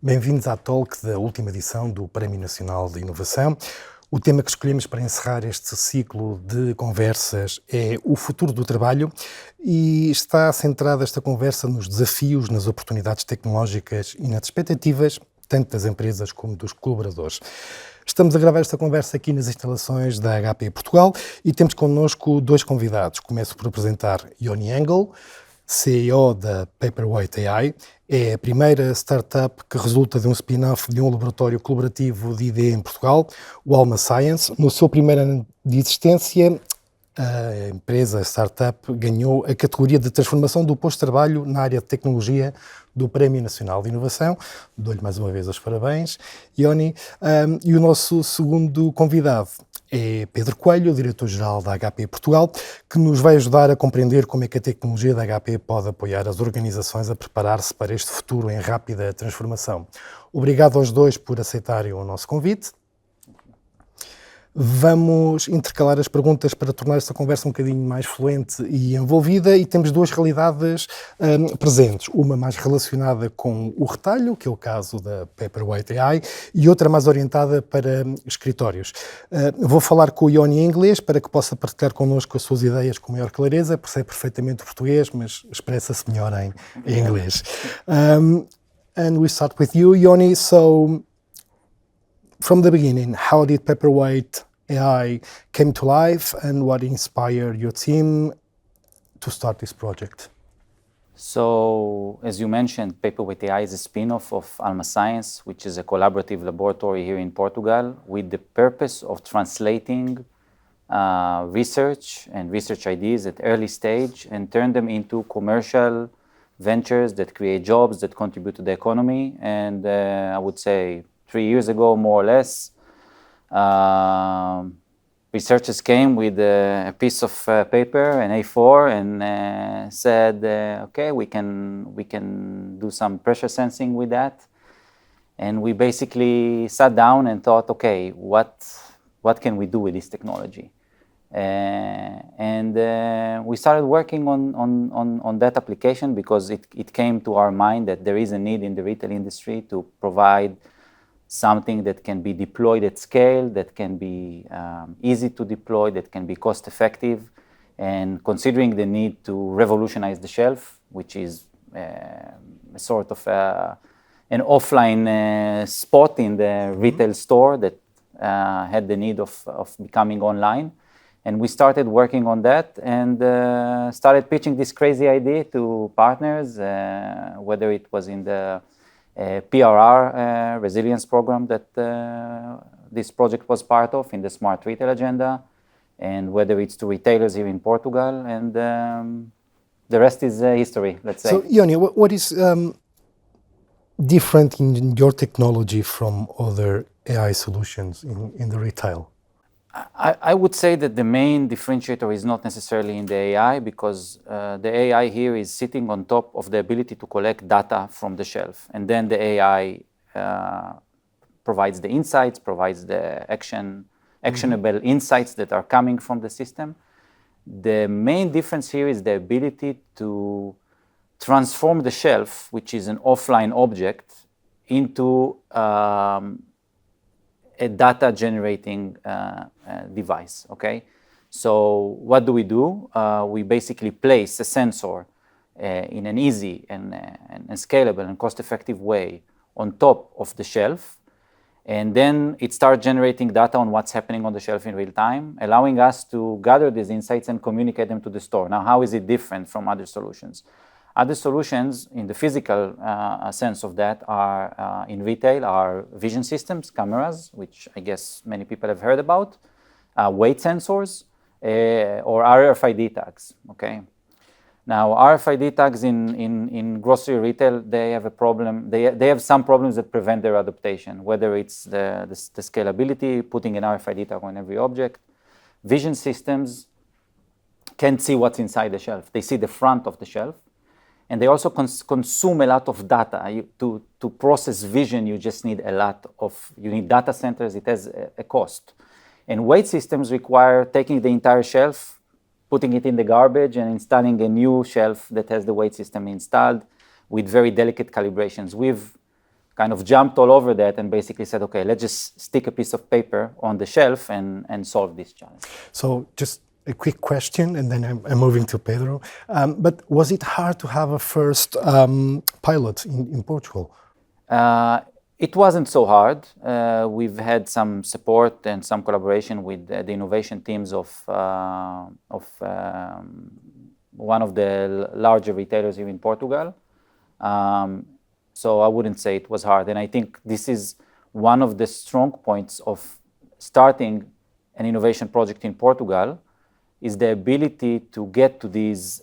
Bem-vindos à Talk da última edição do Prémio Nacional de Inovação. O tema que escolhemos para encerrar este ciclo de conversas é o futuro do trabalho e está centrada esta conversa nos desafios, nas oportunidades tecnológicas e nas expectativas, tanto das empresas como dos colaboradores. Estamos a gravar esta conversa aqui nas instalações da HP Portugal e temos connosco dois convidados. Começo por apresentar Yoni Engel, CEO da Paperwhite AI. É a primeira startup que resulta de um spin-off de um laboratório colaborativo de ID em Portugal, o Alma Science. No seu primeiro ano de existência, a empresa, a startup, ganhou a categoria de transformação do posto de trabalho na área de tecnologia do Prémio Nacional de Inovação. Dou-lhe mais uma vez os parabéns, Ioni. E o nosso segundo convidado é Pedro Coelho, diretor-geral da HP Portugal, que nos vai ajudar a compreender como é que a tecnologia da HP pode apoiar as organizações a preparar-se para este futuro em rápida transformação. Obrigado aos dois por aceitarem o nosso convite. Vamos intercalar as perguntas para tornar esta conversa um bocadinho mais fluente e envolvida, e temos duas realidades presentes. Uma mais relacionada com o retalho, que é o caso da Paperwhite AI, e outra mais orientada para escritórios. Vou falar com o Ioni em inglês para que possa partilhar connosco as suas ideias com maior clareza. Percebe perfeitamente o português, mas expressa-se melhor em inglês. And we start with you, Ioni. So, from the beginning, how did Paperwhite AI came to life, and what inspired your team to start this project? So, as you mentioned, Paperwhite AI is a spin-off of Alma Science, which is a collaborative laboratory here in Portugal with the purpose of translating research and research ideas at early stage and turn them into commercial ventures that create jobs, that contribute to the economy. And I would say 3 years ago, more or less, researchers came with a piece of paper, an A4, and said, "Okay, we can do some pressure sensing with that." And we basically sat down and thought, "Okay, what can we do with this technology?" And we started working on that application because it came to our mind that there is a need in the retail industry to provide something that can be deployed at scale, that can be easy to deploy, that can be cost effective. And considering the need to revolutionize the shelf, which is a sort of an offline spot in the retail store that had the need of becoming online. And we started working on that and started pitching this crazy idea to partners, whether it was in the PRR resilience program that this project was part of in the Smart Retail Agenda, and whether it's to retailers here in Portugal, and the rest is history, let's say. So, Ioni, what is different in your technology from other AI solutions in the retail? I would say that the main differentiator is not necessarily in the AI, because the AI here is sitting on top of the ability to collect data from the shelf. And then the AI provides the insights, provides the actionable insights that are coming from the system. The main difference here is the ability to transform the shelf, which is an offline object, into a data generating device, okay? So what do? We basically place a sensor in an easy and scalable and cost-effective way on top of the shelf, and then it starts generating data on what's happening on the shelf in real time, allowing us to gather these insights and communicate them to the store. Now, how is it different from other solutions? Other solutions in the physical sense of that are in retail are vision systems, cameras, which I guess many people have heard about, weight sensors, or RFID tags, okay? Now, RFID tags in grocery retail, they have a problem. They have some problems that prevent their adaptation, whether it's the scalability, putting an RFID tag on every object. Vision systems can't see what's inside the shelf. They see the front of the shelf. And they also consume a lot of data. To process vision, you just need you need data centers. It has a cost. And weight systems require taking the entire shelf, putting it in the garbage, and installing a new shelf that has the weight system installed with very delicate calibrations. We've kind of jumped all over that and basically said, okay, let's just stick a piece of paper on the shelf and solve this challenge. So just a quick question, and then I'm moving to Pedro. But was it hard to have a first pilot in Portugal? It wasn't so hard. We've had some support and some collaboration with the innovation teams of one of the larger retailers here in Portugal. So I wouldn't say it was hard. And I think this is one of the strong points of starting an innovation project in Portugal, is the ability to get to these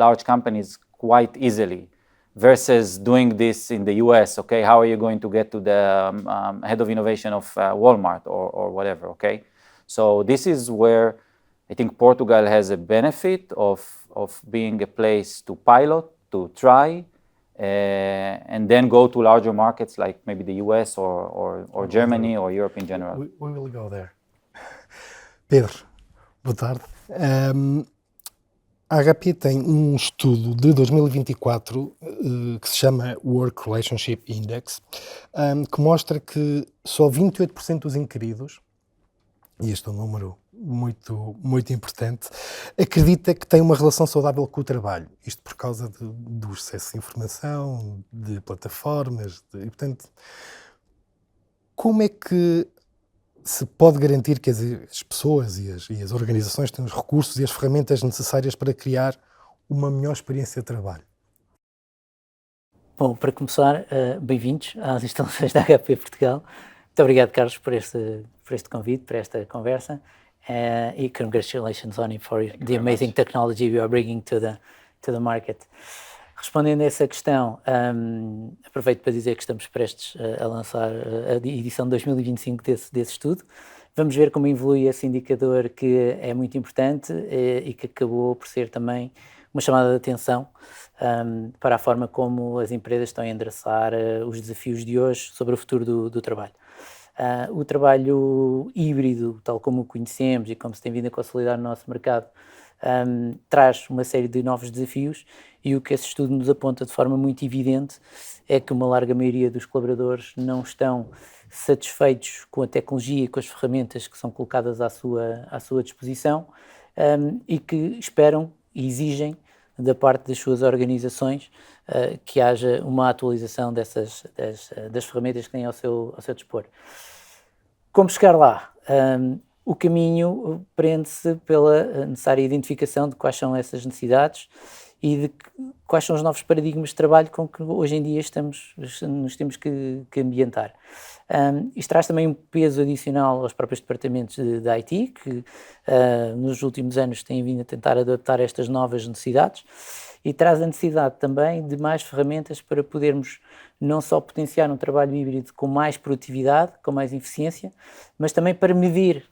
large companies quite easily versus doing this in the US, okay? How are you going to get to the head of innovation of Walmart or whatever, okay? So this is where I think Portugal has a benefit of being a place to pilot, to try, and then go to larger markets like maybe the US or Germany or Europe in general. We will go there. Pedro, boa tarde. A HP tem estudo de 2024 que se chama Work Relationship Index, que mostra que só 28% dos inquiridos, e este é um número muito importante, acredita que tem uma relação saudável com o trabalho. Isto por causa do excesso de informação, de plataformas, e portanto, como é que se pode garantir que as pessoas e as organizações têm os recursos e as ferramentas necessárias para criar uma melhor experiência de trabalho? Bom, para começar, bem-vindos às instalações da HP Portugal. Muito obrigado, Carlos, por este convite, por esta conversa. E congratulations on it for the amazing technology you are bringing to the market. Respondendo a essa questão, aproveito para dizer que estamos prestes a lançar a edição de 2025 desse estudo. Vamos ver como evolui esse indicador, que é muito importante e que acabou por ser também uma chamada de atenção para a forma como as empresas estão a endereçar os desafios de hoje sobre o futuro do trabalho. O trabalho híbrido, tal como o conhecemos e como se tem vindo a consolidar no nosso mercado, traz uma série de novos desafios, e o que esse estudo nos aponta de forma muito evidente é que uma larga maioria dos colaboradores não estão satisfeitos com a tecnologia e com as ferramentas que são colocadas à sua disposição, e que esperam e exigem da parte das suas organizações que haja uma atualização das ferramentas que têm ao seu dispor. Como chegar lá? O caminho prende-se pela necessária identificação de quais são essas necessidades e de quais são os novos paradigmas de trabalho com que hoje em dia nos temos que ambientar. Isto traz também um peso adicional aos próprios departamentos de IT, que nos últimos anos têm vindo a tentar adaptar estas novas necessidades, e traz a necessidade também de mais ferramentas para podermos não só potenciar um trabalho híbrido com mais produtividade, com mais eficiência, mas também para medir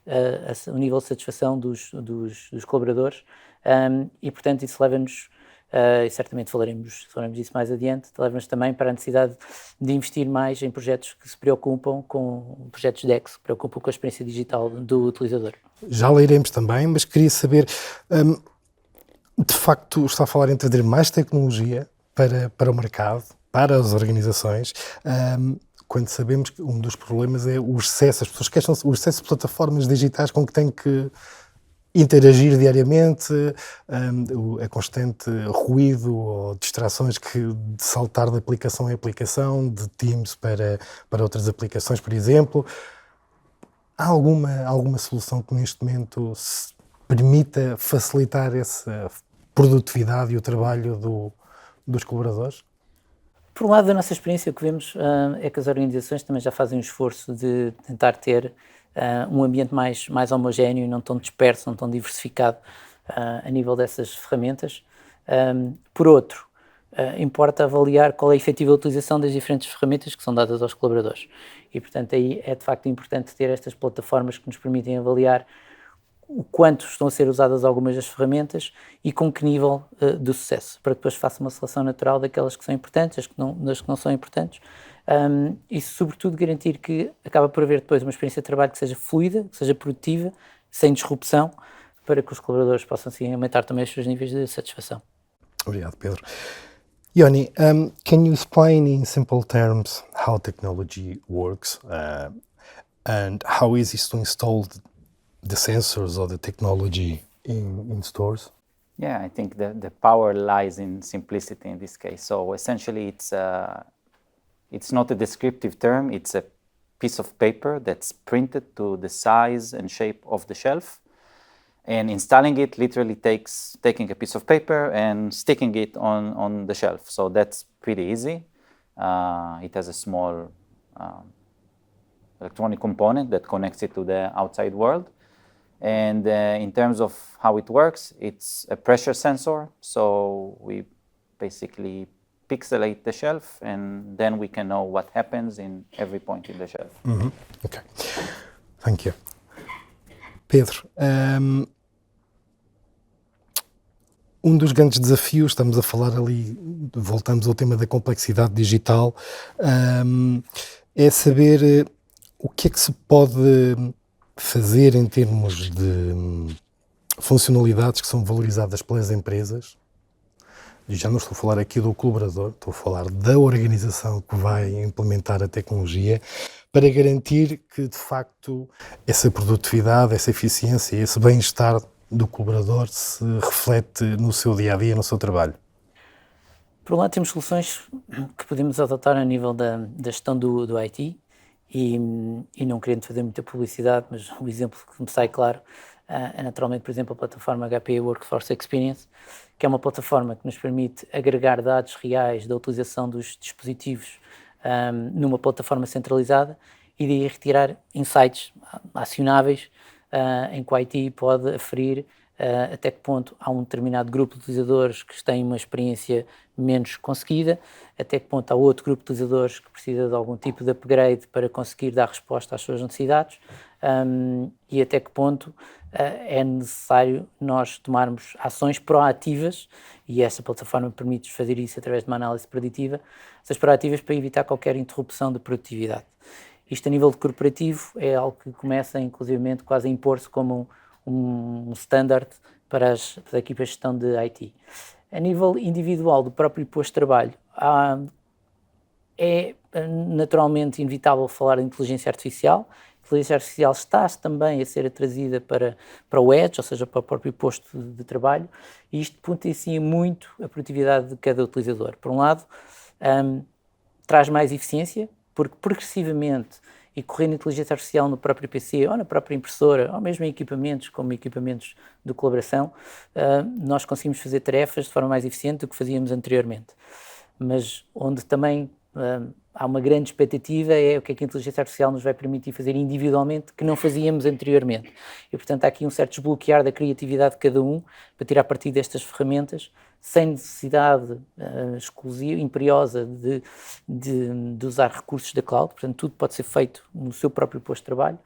o nível de satisfação dos colaboradores, e portanto isso leva-nos, e certamente falaremos disso mais adiante, leva-nos também para a necessidade de investir mais em projetos que se preocupam com projetos DEX, que se preocupam com a experiência digital do utilizador. Já lá iremos também, mas queria saber, de facto está a falar em trazer mais tecnologia para o mercado, para as organizações, quando sabemos que um dos problemas é o excesso, as pessoas queixam-se, o excesso de plataformas digitais com que têm que interagir diariamente, a constante ruído ou distrações de saltar de aplicação em aplicação, de Teams para outras aplicações, por exemplo. Há alguma solução que neste momento permita facilitar essa produtividade e o trabalho dos colaboradores? Por um lado, da nossa experiência, o que vemos é que as organizações também já fazem um esforço de tentar ter um ambiente mais homogéneo, não tão disperso, não tão diversificado a nível dessas ferramentas. Por outro, importa avaliar qual é a efetiva utilização das diferentes ferramentas que são dadas aos colaboradores. E, portanto, aí é de facto importante ter estas plataformas que nos permitem avaliar o quanto estão a ser usadas algumas das ferramentas e com que nível de sucesso, para que depois faça uma seleção natural daquelas que são importantes, das que não são importantes, e sobretudo garantir que acaba por haver depois uma experiência de trabalho que seja fluida, que seja produtiva, sem disrupção, para que os colaboradores possam assim aumentar também os seus níveis de satisfação. Obrigado, Pedro. Yoni, can you explain in simple terms how technology works and how easy it is to install the sensors or the technology in stores? Yeah, I think the power lies in simplicity in this case. So essentially, it's not a descriptive term. It's a piece of paper that's printed to the size and shape of the shelf. And installing it literally takes taking a piece of paper and sticking it on the shelf. So that's pretty easy. It has a small electronic component that connects it to the outside world. And in terms of how it works, it's a pressure sensor. So we basically pixelate the shelf, and then we can know what happens in every point in the shelf. Mm-hmm. Okay, thank you. Pedro, dos grandes desafios, estamos a falar ali, voltamos ao tema da complexidade digital, é saber o que é que se pode fazer em termos de funcionalidades que são valorizadas pelas empresas. E já não estou a falar aqui do colaborador, estou a falar da organização que vai implementar a tecnologia para garantir que, de facto, essa produtividade, essa eficiência, esse bem-estar do colaborador se reflete no seu dia-a-dia, no seu trabalho. Por um lado, temos soluções que podemos adotar a nível da gestão do IT e não querendo fazer muita publicidade, mas o exemplo que me sai claro é naturalmente, por exemplo, a plataforma HP Workforce Experience, que é uma plataforma que nos permite agregar dados reais da utilização dos dispositivos numa plataforma centralizada e daí retirar insights acionáveis em que o IT pode aferir até que ponto há um determinado grupo de utilizadores que têm uma experiência menos conseguida, até que ponto há outro grupo de utilizadores que precisa de algum tipo de upgrade para conseguir dar resposta às suas necessidades e até que ponto é necessário nós tomarmos ações proativas, e essa plataforma permite fazer isso através de uma análise preditiva, essas proativas para evitar qualquer interrupção de produtividade. Isto a nível de corporativo é algo que começa inclusivamente quase a impor-se como um standard para as equipas de gestão de IT. A nível individual do próprio posto de trabalho, é naturalmente inevitável falar de inteligência artificial. A inteligência artificial está também a ser trazida para o edge, ou seja, para o próprio posto de trabalho, e isto potencia muito a produtividade de cada utilizador. Por um lado, traz mais eficiência, porque progressivamente, e correndo inteligência artificial no próprio PC ou na própria impressora, ou mesmo em equipamentos, como equipamentos de colaboração, nós conseguimos fazer tarefas de forma mais eficiente do que fazíamos anteriormente. Mas onde também há uma grande expectativa é o que é que a inteligência artificial nos vai permitir fazer individualmente que não fazíamos anteriormente. E, portanto, há aqui um certo desbloquear da criatividade de cada um para tirar partido destas ferramentas sem necessidade exclusiva, imperiosa de usar recursos da cloud. Portanto, tudo pode ser feito no seu próprio posto de trabalho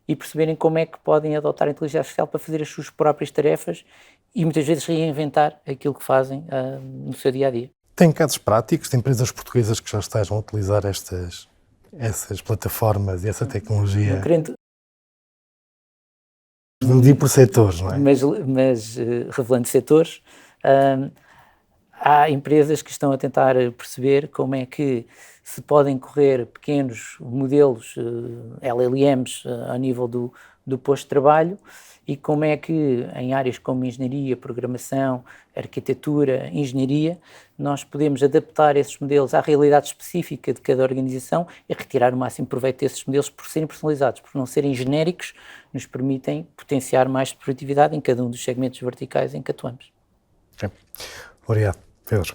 e perceberem como é que podem adotar a inteligência artificial para fazer as suas próprias tarefas e muitas vezes reinventar aquilo que fazem no seu dia-a-dia. Tem casos práticos de empresas portuguesas que já estejam a utilizar essas plataformas e essa tecnologia? Não querendo... Vamos ir por setores, não é? Mas revelando setores, há empresas que estão a tentar perceber como é que se podem correr pequenos modelos LLMs a nível do posto de trabalho e como é que em áreas como engenharia, programação, arquitetura, engenharia, nós podemos adaptar esses modelos à realidade específica de cada organização e retirar o máximo proveito desses modelos por serem personalizados, por não serem genéricos, nos permitem potenciar mais produtividade em cada um dos segmentos verticais em que atuamos. Okay. Obrigado, Pedro.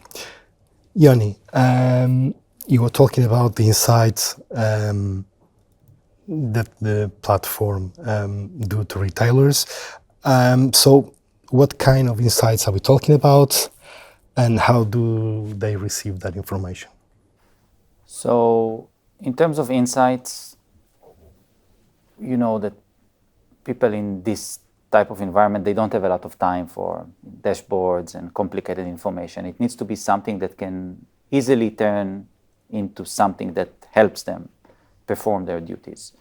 Yoni, you were talking about the insights that the platform do to retailers. So what kind of insights are we talking about and how do they receive that information? So in terms of insights, you know that people in this type of environment, they don't have a lot of time for dashboards and complicated information. It needs to be something that can easily turn into something that helps them perform their duties.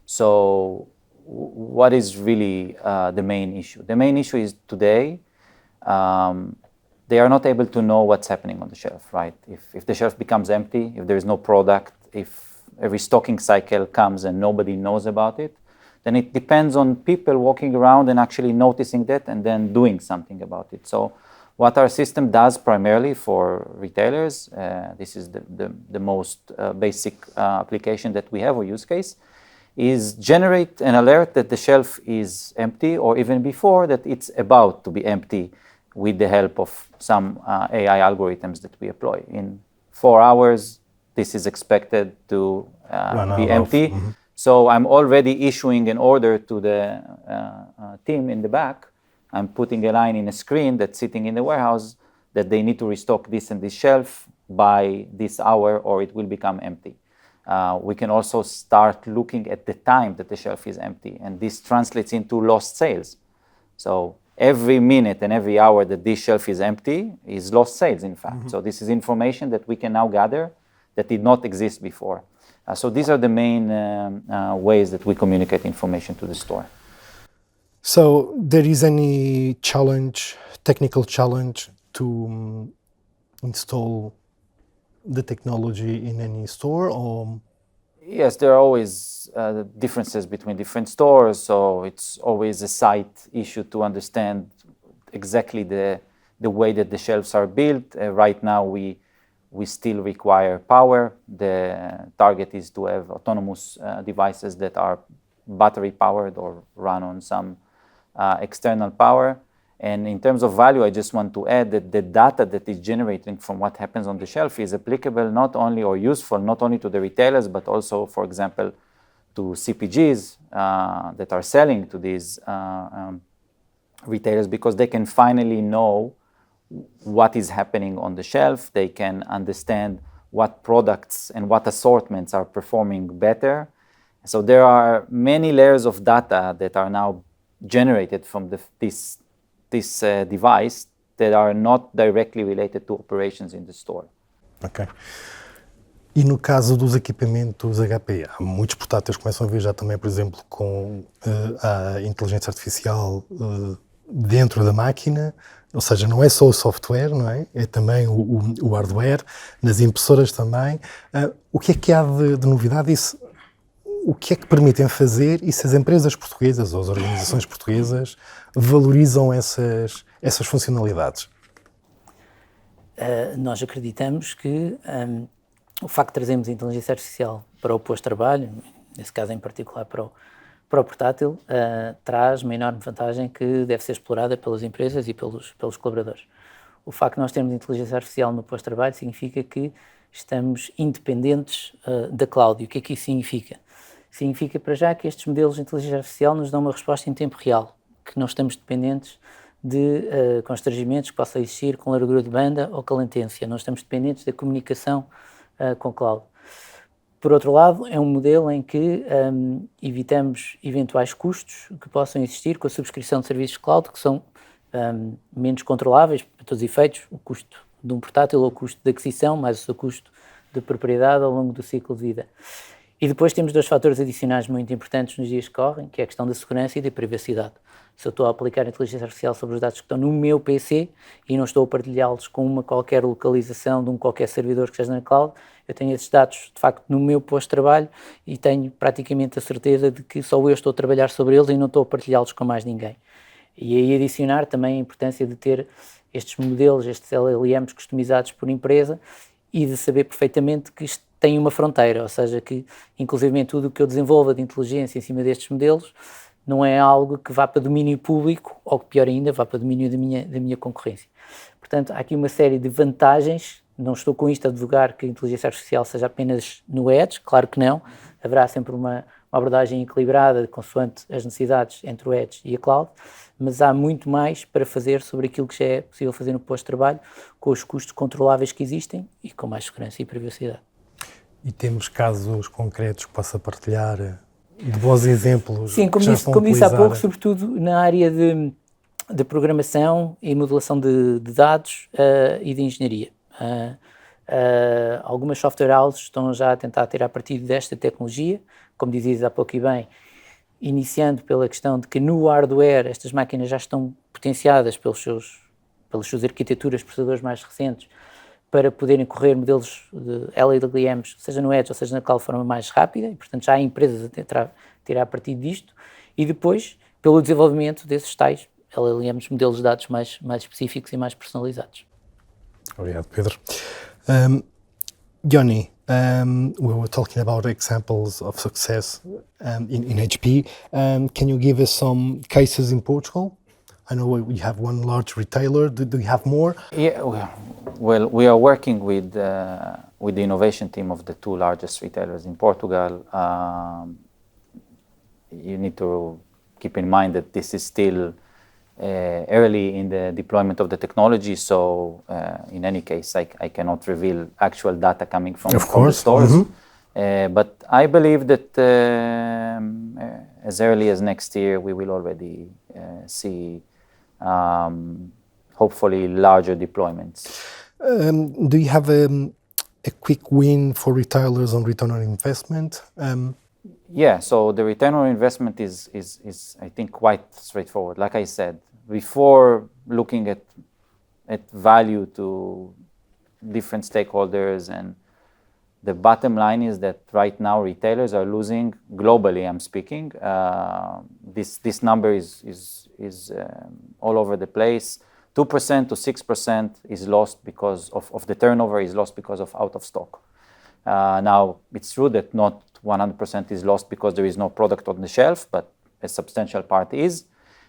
So what is really the main issue? The main issue is today they are not able to know what's happening on the shelf, right? If the shelf becomes empty, if there is no product, if every stocking cycle comes and nobody knows about it, then it depends on people walking around and actually noticing that and then doing something about it. So what our system does primarily for retailers, this is the most basic application that we have or use case, is generate an alert that the shelf is empty, or even before that it's about to be empty, with the help of some AI algorithms that we employ. In 4 hours, this is expected to be empty. Mm-hmm. So I'm already issuing an order to the team in the back. I'm putting a line in a screen that's sitting in the warehouse that they need to restock this and this shelf by this hour, or it will become empty. We can also start looking at the time that the shelf is empty, and this translates into lost sales. So every minute and every hour that this shelf is empty is lost sales, in fact. Mm-hmm. So this is information that we can now gather that did not exist before. So these are the main ways that we communicate information to the store. So there is any challenge, technical challenge to install the technology in any store, or? Yes, there are always differences between different stores, so it's always a site issue to understand exactly the way that the shelves are built. Right now, we still require power. The target is to have autonomous devices that are battery powered or run on some external power. And in terms of value, I just want to add that the data that is generating from what happens on the shelf is applicable not only, or useful not only to the retailers, but also, for example, to CPGs that are selling to these retailers, because they can finally know what is happening on the shelf. They can understand what products and what assortments are performing better. So there are many layers of data that are now generated from this device that are not directly related to operations in the store. Ok. E no caso dos equipamentos HP, há muitos portáteis que começam a vir já também, por exemplo, com a inteligência artificial dentro da máquina, ou seja, não é só o software, não é? É também o hardware, nas impressoras também. O que há de novidade? Isso, o que é que permitem fazer, e se as empresas portuguesas ou as organizações portuguesas valorizam essas funcionalidades? Nós acreditamos que o facto de trazermos a inteligência artificial para o pós-trabalho, nesse caso em particular para o portátil, traz uma enorme vantagem que deve ser explorada pelas empresas e pelos colaboradores. O facto de nós termos inteligência artificial no pós-trabalho significa que estamos independentes da cloud. E o que é que isso significa? Significa, para já, que estes modelos de inteligência artificial nos dão uma resposta em tempo real, que não estamos dependentes de constrangimentos que possam existir com largura de banda ou com latência. Não estamos dependentes da comunicação com cloud. Por outro lado, é um modelo em que evitamos eventuais custos que possam existir com a subscrição de serviços cloud, que são menos controláveis, para todos os efeitos, o custo de um portátil ou o custo de aquisição, mais o seu custo de propriedade ao longo do ciclo de vida. E depois temos 2 fatores adicionais muito importantes nos dias que correm, que é a questão da segurança e da privacidade. Se eu estou a aplicar a inteligência artificial sobre os dados que estão no meu PC e não estou a partilhá-los com uma qualquer localização de um qualquer servidor que esteja na cloud, eu tenho esses dados, de facto, no meu posto-trabalho e tenho praticamente a certeza de que só eu estou a trabalhar sobre eles e não estou a partilhá-los com mais ninguém. E aí adicionar também a importância de ter estes modelos, estes LLMs customizados por empresa e de saber perfeitamente que isto tem uma fronteira, ou seja, que inclusive tudo o que eu desenvolva de inteligência em cima destes modelos não é algo que vá para domínio público ou que, pior ainda, vá para domínio da minha concorrência. Portanto, há aqui uma série de vantagens. Não estou com isto a advogar que a inteligência artificial seja apenas no edge, claro que não. Haverá sempre uma abordagem equilibrada consoante as necessidades entre o edge e a cloud, mas há muito mais para fazer sobre aquilo que já é possível fazer no pós-trabalho, com os custos controláveis que existem e com mais segurança e privacidade. E temos casos concretos que possa partilhar, de bons exemplos? Sim, como disse há pouco, sobretudo na área de programação e modelação de dados e de engenharia. Algumas software houses estão já a tentar tirar partido desta tecnologia, como dizias há pouco e bem, iniciando pela questão de que no hardware estas máquinas já estão potenciadas pelos seus pelas suas arquiteturas, processadores mais recentes, para poderem correr modelos de LLMs, seja no Edge ou seja na cloud, de forma mais rápida, e portanto já há empresas a tentar tirar partido disto, e depois pelo desenvolvimento desses tais LLMs, modelos de dados mais específicos e mais personalizados. Obrigado, Pedro. Yoni, we were talking about examples of success in HP. Can you give us some cases in Portugal? I know we have one large retailer. Do you have more? Yeah, well, we are working with the innovation team of the two largest retailers in Portugal. You need to keep in mind that this is still early in the deployment of the technology, so in any case, I cannot reveal actual data coming from the stores. Mm-hmm. But I believe that as early as next year, we will already see hopefully larger deployments. Do you have a quick win for retailers on return on investment? Yeah, so the return on investment is I think quite straightforward. Like I said, before looking at value to different stakeholders, and the bottom line is that right now retailers are losing globally. I'm speaking. This number is all over the place. 2% to 6% is lost because of the turnover is lost because of out of stock. Now it's true that not 100% is lost because there is no product on the shelf, but a substantial part is.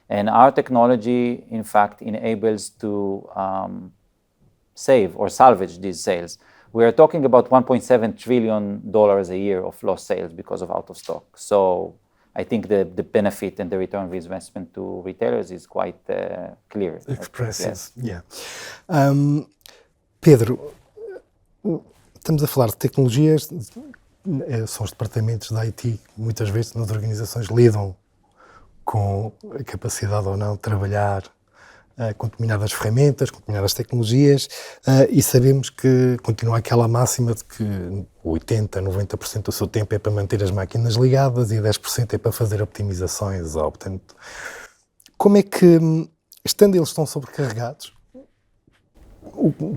And our technology, in fact, enables to save or salvage these sales. We are talking about $1.7 trillion a year of lost sales because of out of stock. So I think the benefit and the return of investment to retailers is quite clear. Expressive, yes. Yeah. Pedro, estamos a falar de tecnologias, são os departamentos da IT que muitas vezes nas organizações lidam com a capacidade ou não de trabalhar com determinadas ferramentas, com determinadas tecnologias, e sabemos que continua aquela máxima de que 80%, 90% do seu tempo é para manter as máquinas ligadas e 10% é para fazer optimizações. Portanto, como é que, estando eles tão sobrecarregados,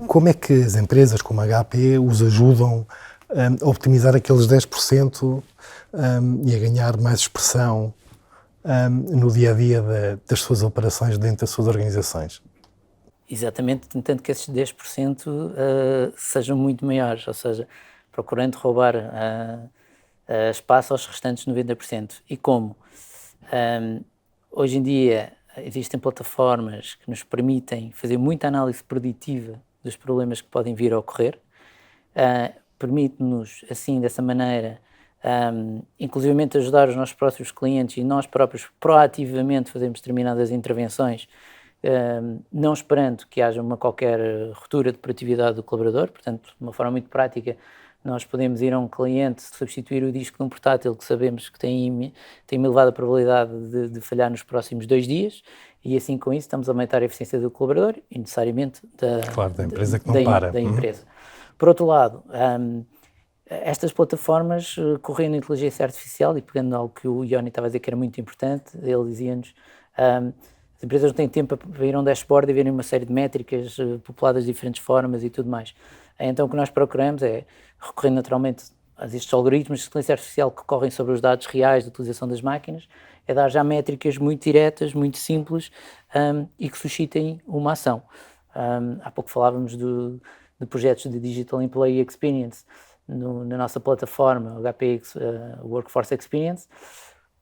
como é que as empresas como a HP os ajudam a optimizar aqueles 10% e a ganhar mais expressão no dia-a-dia das suas operações dentro das suas organizações? Exatamente, tentando que esses 10% sejam muito maiores, ou seja, procurando roubar espaço aos restantes 90%. E como? Hoje em dia existem plataformas que nos permitem fazer muita análise preditiva dos problemas que podem vir a ocorrer, permite-nos, assim, dessa maneira, inclusivamente ajudar os nossos próprios clientes e nós próprios proativamente fazermos determinadas intervenções, não esperando que haja qualquer ruptura de produtividade do colaborador. Portanto, de uma forma muito prática, nós podemos ir a um cliente, substituir o disco de um portátil que sabemos que tem uma elevada probabilidade de falhar nos próximos 2 dias, e assim com isso estamos a aumentar a eficiência do colaborador e necessariamente da empresa que não para. Da empresa. Por outro lado, estas plataformas correndo a inteligência artificial, e pegando algo que o Yoni estava a dizer que era muito importante, ele dizia-nos, as empresas não têm tempo para ir a um dashboard e verem uma série de métricas populadas de diferentes formas e tudo mais. Então o que nós procuramos é, recorrendo naturalmente a estes algoritmos de inteligência artificial que correm sobre os dados reais da utilização das máquinas, é dar já métricas muito diretas, muito simples, e que suscitem uma ação. Há pouco falávamos de projetos de Digital Employee Experience na nossa plataforma, o HP Workforce Experience.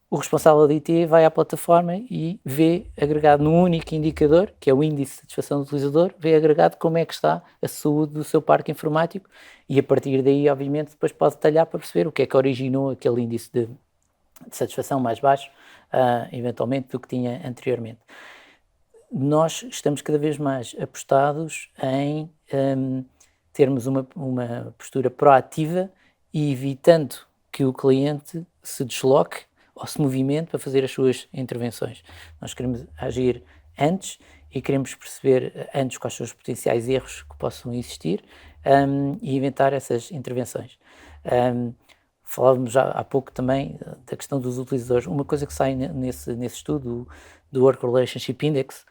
O responsável de IT vai à plataforma e vê agregado num único indicador, que é o índice de satisfação do utilizador, vê agregado como é que está a saúde do seu parque informático, e a partir daí, obviamente, depois pode detalhar para perceber o que é que originou aquele índice de satisfação mais baixo, eventualmente, do que tinha anteriormente. Nós estamos cada vez mais apostados em termos uma postura proativa e evitando que o cliente se desloque ou se movimente para fazer as suas intervenções. Nós queremos agir antes e queremos perceber antes quais são os potenciais erros que possam existir, e inventar essas intervenções. Falávamos já há pouco também da questão dos utilizadores. Uma coisa que sai nesse estudo do Work Relationship Index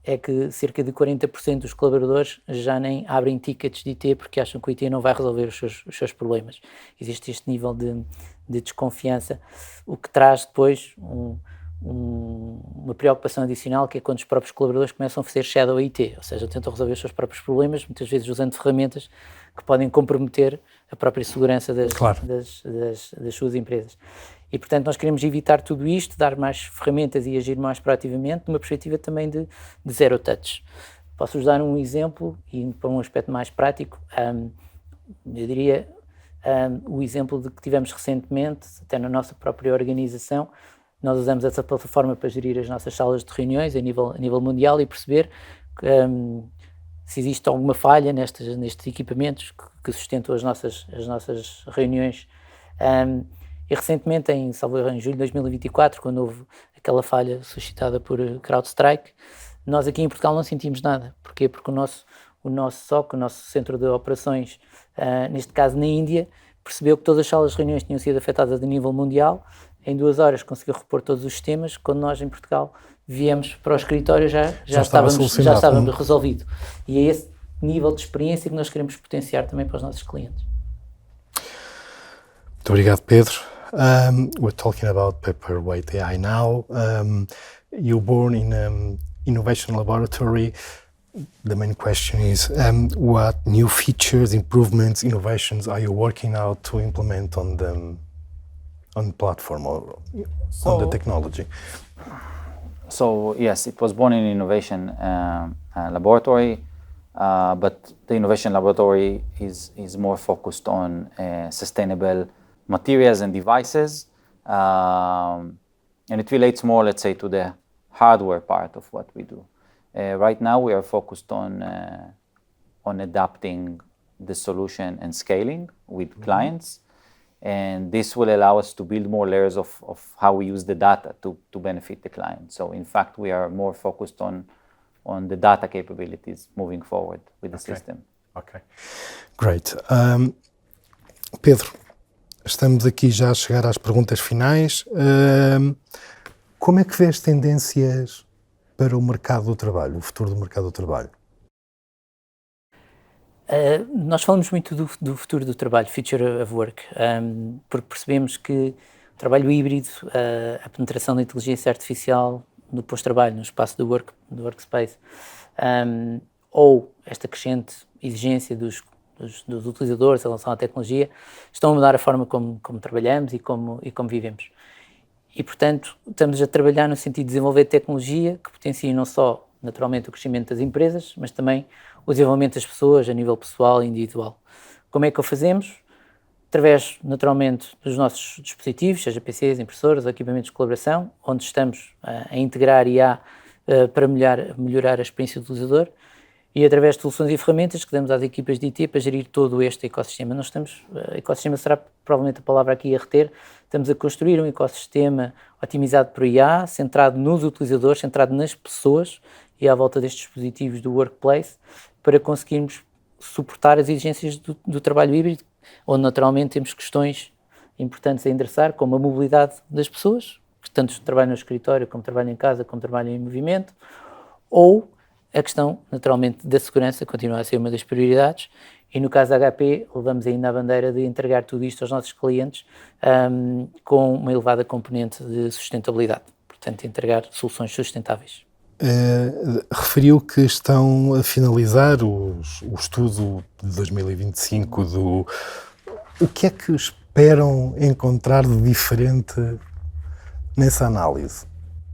é que cerca de 40% dos colaboradores já nem abrem tickets de IT porque acham que o IT não vai resolver os seus problemas. Existe este nível de desconfiança, o que traz depois uma preocupação adicional, que é quando os próprios colaboradores começam a fazer shadow IT, ou seja, tentam resolver os seus próprios problemas, muitas vezes usando ferramentas que podem comprometer a própria segurança das suas empresas. E, portanto, nós queremos evitar tudo isto, dar mais ferramentas e agir mais proativamente, numa perspectiva também de zero touch. Posso-vos dar um exemplo, e para um aspecto mais prático, eu diria o exemplo de que tivemos recentemente, até na nossa própria organização. Nós usamos essa plataforma para gerir as nossas salas de reuniões a nível mundial e perceber se existe alguma falha nestes equipamentos que sustentam as nossas reuniões. E recentemente, em julho de 2024, quando houve aquela falha suscitada por CrowdStrike, nós aqui em Portugal não sentimos nada. Porquê? Porque o nosso SOC, o nosso centro de operações, neste caso na Índia, percebeu que todas as salas de reuniões tinham sido afetadas a nível mundial. Em 2 horas conseguiu repor todos os sistemas. Quando nós em Portugal viemos para o escritório já estávamos resolvido. E é esse nível de experiência que nós queremos potenciar também para os nossos clientes. Muito obrigado, Pedro. We're talking about Paperweight AI now. You're born in an innovation laboratory. The main question is, what new features, improvements, innovations are you working out to implement on the platform or on the technology? So yes, it was born in an innovation laboratory, but the innovation laboratory is more focused on sustainable materials and devices, and it relates more, let's say, to the hardware part of what we do. Right now, we are focused on adapting the solution and scaling with clients. And this will allow us to build more layers of how we use the data to benefit the client. So in fact, we are more focused on the data capabilities moving forward with the system. Okay, great. Pedro, estamos aqui já a chegar às perguntas finais. Como é que vês tendências para o mercado do trabalho, o futuro do mercado do trabalho? Nós falamos muito do futuro do trabalho, Future of Work, porque percebemos que o trabalho híbrido, a penetração da inteligência artificial no pós-trabalho, no espaço do workspace, ou esta crescente exigência dos utilizadores em relação à tecnologia, estão a mudar a forma como trabalhamos e como vivemos. E, portanto, estamos a trabalhar no sentido de desenvolver tecnologia que potencie não só, naturalmente, o crescimento das empresas, mas também o desenvolvimento das pessoas a nível pessoal e individual. Como é que o fazemos? Através, naturalmente, dos nossos dispositivos, seja PCs, impressoras, equipamentos de colaboração, onde estamos a integrar IA para melhorar a experiência do utilizador, e através de soluções e ferramentas que damos às equipas de IT para gerir todo este ecossistema. Ecossistema será provavelmente a palavra aqui a reter. Estamos a construir um ecossistema otimizado por IA, centrado nos utilizadores, centrado nas pessoas e à volta destes dispositivos do workplace, para conseguirmos suportar as exigências do trabalho híbrido, onde naturalmente temos questões importantes a endereçar, como a mobilidade das pessoas, que tanto trabalham no escritório, como trabalham em casa, como trabalham em movimento, ou a questão, naturalmente, da segurança continua a ser uma das prioridades, e no caso da HP levamos ainda a bandeira de entregar tudo isto aos nossos clientes com uma elevada componente de sustentabilidade, portanto entregar soluções sustentáveis. Referiu que estão a finalizar o estudo de 2025 o que é que esperam encontrar de diferente nessa análise?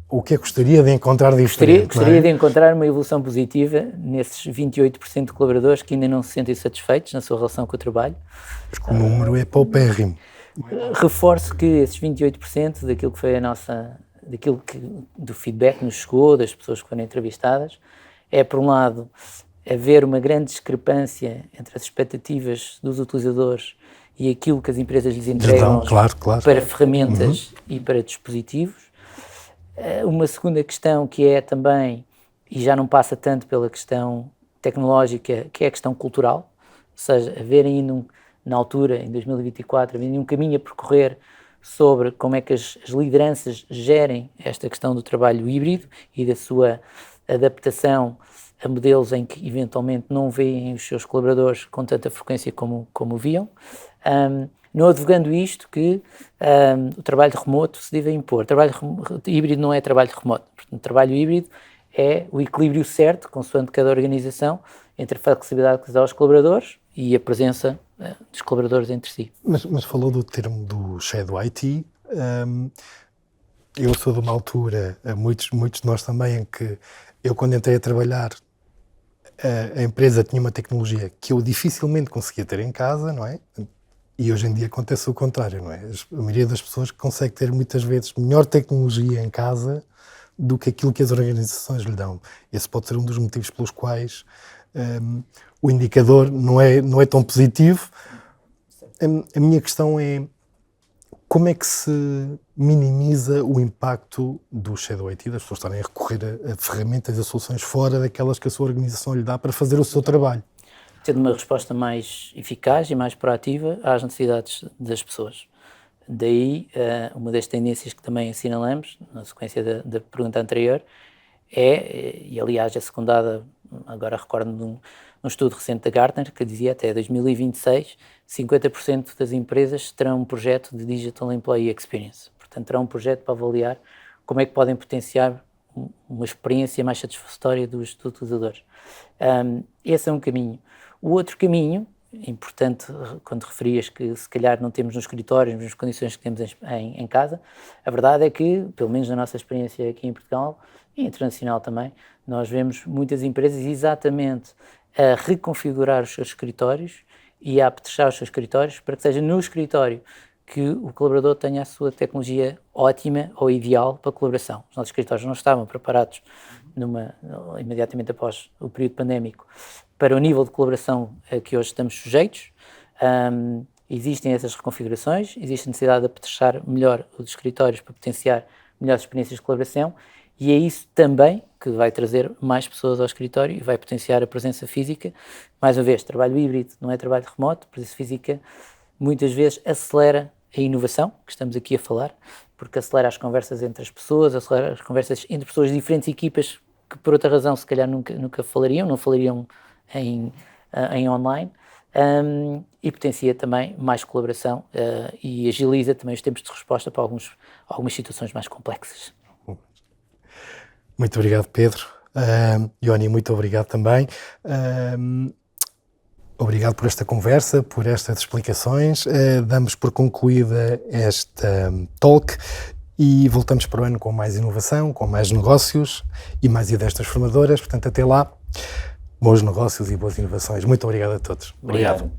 O que é que gostaria de encorar diferente? Gostaria de encontrar uma evolução positiva nesses 28% de colaboradores que ainda não se sentem satisfeitos na sua relação com o trabalho. Porque o número é paupérrimo. Reforço que esses 28% daquilo que foi do feedback que nos chegou, das pessoas que foram entrevistadas, é, por um lado, haver uma grande discrepância entre as expectativas dos utilizadores e aquilo que as empresas lhes entregam para ferramentas e para dispositivos. Uma segunda questão que é também, e já não passa tanto pela questão tecnológica, que é a questão cultural, ou seja, haver ainda na altura, em 2024, havia um caminho a percorrer sobre como é que as lideranças gerem esta questão do trabalho híbrido e da sua adaptação a modelos em que eventualmente não veem os seus colaboradores com tanta frequência como viam. Não advogando isto que o trabalho remoto se deve impor. Trabalho híbrido não é trabalho remoto. Portanto, trabalho híbrido é o equilíbrio certo, consoante cada organização, entre a flexibilidade que dá aos colaboradores e a presença dos colaboradores entre si. Mas falou do termo do Shadow IT. Eu sou de uma altura, muitos de nós também, em que eu, quando entrei a trabalhar, a empresa tinha uma tecnologia que eu dificilmente conseguia ter em casa, não é? E hoje em dia acontece o contrário, não é? A maioria das pessoas consegue ter muitas vezes melhor tecnologia em casa do que aquilo que as organizações lhe dão. Esse pode ser um dos motivos pelos quais o indicador não é tão positivo. A minha questão é como é que se minimiza o impacto do Shadow IT, das pessoas estarem a recorrer a ferramentas, a soluções fora daquelas que a sua organização lhe dá para fazer o seu trabalho? Tendo uma resposta mais eficaz e mais proativa às necessidades das pessoas. Daí, uma das tendências que também assinalamos, na sequência da pergunta anterior, e aliás é secundada, agora recordo de um estudo recente da Gartner, que dizia até 2026, 50% das empresas terão um projeto de Digital Employee Experience. Portanto, terão um projeto para avaliar como é que podem potenciar uma experiência mais satisfatória dos utilizadores. Esse é um caminho. O outro caminho, importante, quando referias que se calhar não temos nos escritórios, nas condições que temos em casa, a verdade é que, pelo menos na nossa experiência aqui em Portugal e internacional também, nós vemos muitas empresas exatamente a reconfigurar os seus escritórios e a apetrechar os seus escritórios para que seja no escritório que o colaborador tenha a sua tecnologia ótima ou ideal para a colaboração. Os nossos escritórios não estavam preparados imediatamente após o período pandémico para o nível de colaboração a que hoje estamos sujeitos. Existem essas reconfigurações, existe a necessidade de apetrechar melhor os escritórios para potenciar melhores experiências de colaboração, e é isso também que vai trazer mais pessoas ao escritório e vai potenciar a presença física. Mais uma vez, trabalho híbrido não é trabalho remoto, presença física muitas vezes acelera a inovação, que estamos aqui a falar, porque acelera as conversas entre as pessoas, acelera as conversas entre pessoas de diferentes equipas que por outra razão se calhar nunca falariam, não falariam em online, e potencia também mais colaboração e agiliza também os tempos de resposta para algumas situações mais complexas. Muito obrigado, Pedro. Ioni, muito obrigado também. Obrigado por esta conversa, por estas explicações. Damos por concluída esta talk e voltamos para o ano com mais inovação, com mais negócios e mais ideias transformadoras. Portanto, até lá, bons negócios e boas inovações. Muito obrigado a todos. Obrigado.